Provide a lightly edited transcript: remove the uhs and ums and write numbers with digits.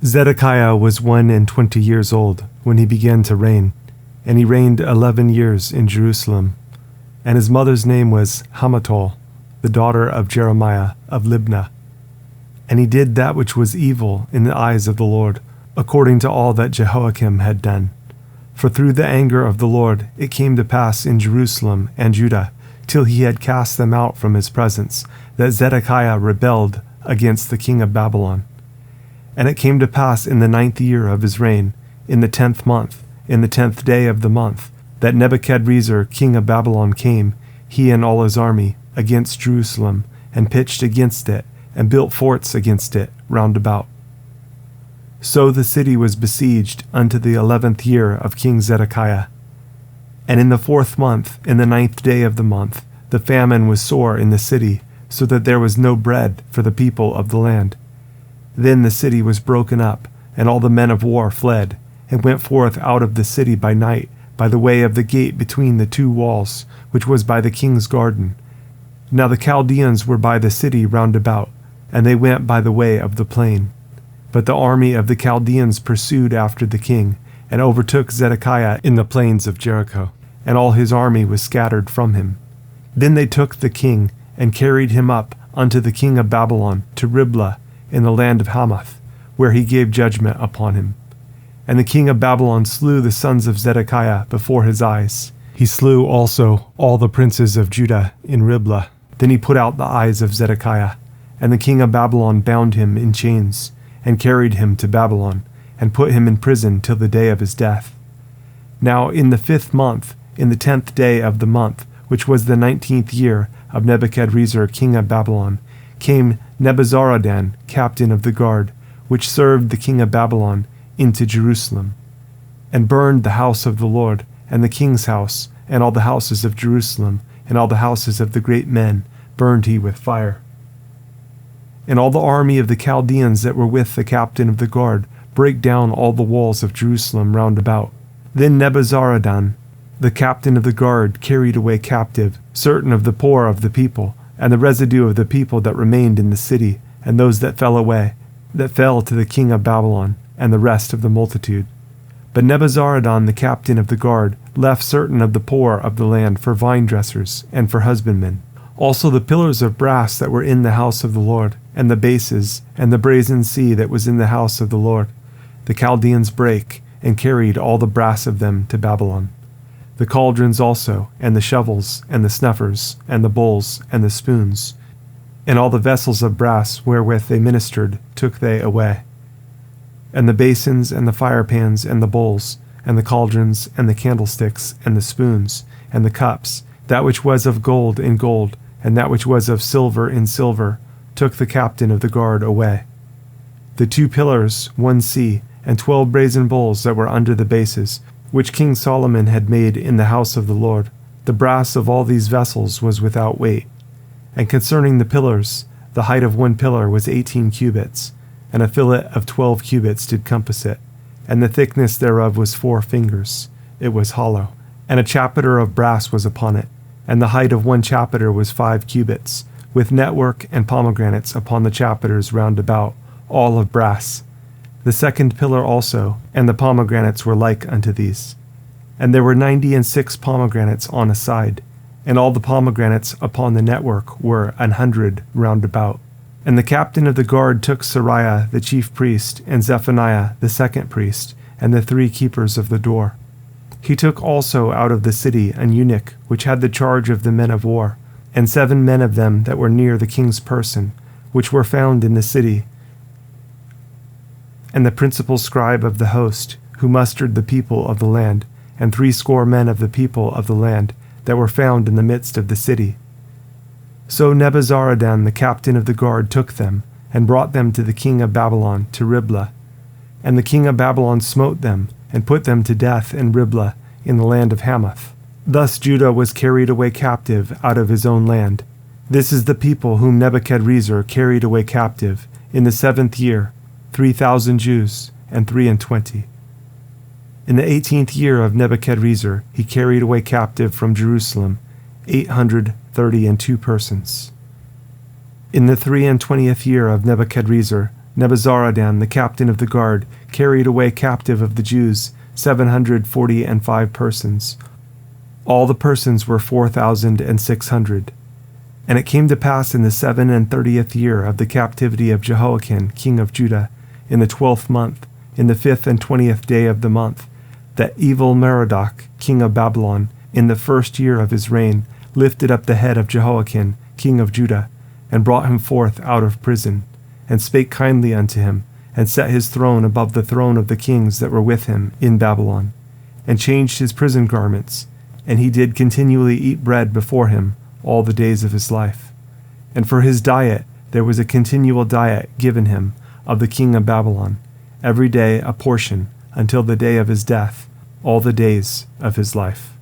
Zedekiah was 21 years old when he began to reign, and he reigned 11 years in Jerusalem. And his mother's name was Hamutal, the daughter of Jeremiah of Libnah. And he did that which was evil in the eyes of the Lord, according to all that Jehoiakim had done. For through the anger of the Lord it came to pass in Jerusalem and Judah, till he had cast them out from his presence, that Zedekiah rebelled against the king of Babylon. And it came to pass in the 9th year of his reign, in the 10th month, in the 10th day of the month, that Nebuchadrezzar king of Babylon came, he and all his army, against Jerusalem, and pitched against it, and built forts against it round about. So the city was besieged unto the 11th year of King Zedekiah. And in the 4th month, in the 9th day of the month, the famine was sore in the city, so that there was no bread for the people of the land. Then the city was broken up, and all the men of war fled, and went forth out of the city by night, by the way of the gate between the two walls, which was by the king's garden. Now the Chaldeans were by the city round about, and they went by the way of the plain. But the army of the Chaldeans pursued after the king, and overtook Zedekiah in the plains of Jericho, and all his army was scattered from him. Then they took the king, and carried him up unto the king of Babylon to Riblah in the land of Hamath, where he gave judgment upon him. And the king of Babylon slew the sons of Zedekiah before his eyes. He slew also all the princes of Judah in Riblah. Then he put out the eyes of Zedekiah, and the king of Babylon bound him in chains, and carried him to Babylon, and put him in prison till the day of his death. Now in the 5th month, in the 10th day of the month, which was the 19th year of Nebuchadrezzar king of Babylon, came Nebuzaradan, captain of the guard, which served the king of Babylon, into Jerusalem, and burned the house of the Lord, and the king's house, and all the houses of Jerusalem, and all the houses of the great men, burned he with fire. And all the army of the Chaldeans that were with the captain of the guard brake down all the walls of Jerusalem round about. Then Nebuzaradan, the captain of the guard, carried away captive certain of the poor of the people, and the residue of the people that remained in the city, and those that fell away, that fell to the king of Babylon, and the rest of the multitude. But Nebuzaradan the captain of the guard left certain of the poor of the land for vinedressers and for husbandmen. Also the pillars of brass that were in the house of the Lord, and the bases, and the brazen sea that was in the house of the Lord, the Chaldeans brake, and carried all the brass of them to Babylon. The cauldrons also, and the shovels, and the snuffers, and the bowls, and the spoons, and all the vessels of brass wherewith they ministered took they away. And the basins, and the firepans, and the bowls, and the cauldrons, and the candlesticks, and the spoons, and the cups, that which was of gold in gold, and that which was of silver in silver, took the captain of the guard away. The 2 pillars, 1 sea, and 12 brazen bowls that were under the bases, which King Solomon had made in the house of the Lord, the brass of all these vessels was without weight. And concerning the pillars, the height of 1 pillar was 18 cubits, and a fillet of 12 cubits did compass it, and the thickness thereof was 4 fingers. It was hollow, and a chapiter of brass was upon it, and the height of 1 chapiter was 5 cubits, with network and pomegranates upon the chapiters round about, all of brass. The 2nd pillar also, and the pomegranates were like unto these. And there were 96 pomegranates on a side, and all the pomegranates upon the network were 100 round about. And the captain of the guard took Seraiah the chief priest, and Zephaniah the 2nd priest, and the 3 keepers of the door. He took also out of the city an eunuch, which had the charge of the men of war, and 7 men of them that were near the king's person, which were found in the city, and the principal scribe of the host, who mustered the people of the land, and 80 men of the people of the land, that were found in the midst of the city. So Nebuzaradan the captain of the guard took them, and brought them to the king of Babylon to Riblah. And the king of Babylon smote them, and put them to death in Riblah, in the land of Hamath. Thus Judah was carried away captive out of his own land. This is the people whom Nebuchadrezzar carried away captive, in the 7th year, 3,000 Jews, and 23. In the 18th year of Nebuchadrezzar, he carried away captive from Jerusalem 832 persons. In the 23rd year of Nebuchadrezzar, Nebuzaradan, the captain of the guard, carried away captive of the Jews 745 persons. All the persons were 4,600. And it came to pass in the 30th year of the captivity of Jehoiachin, king of Judah, in the 12th month, in the 5th and 20th day of the month, that Evilmerodach, king of Babylon, in the 1st year of his reign, lifted up the head of Jehoiachin, king of Judah, and brought him forth out of prison, and spake kindly unto him, and set his throne above the throne of the kings that were with him in Babylon, and changed his prison garments, and he did continually eat bread before him all the days of his life. And for his diet there was a continual diet given him of the king of Babylon, every day a portion, until the day of his death, all the days of his life.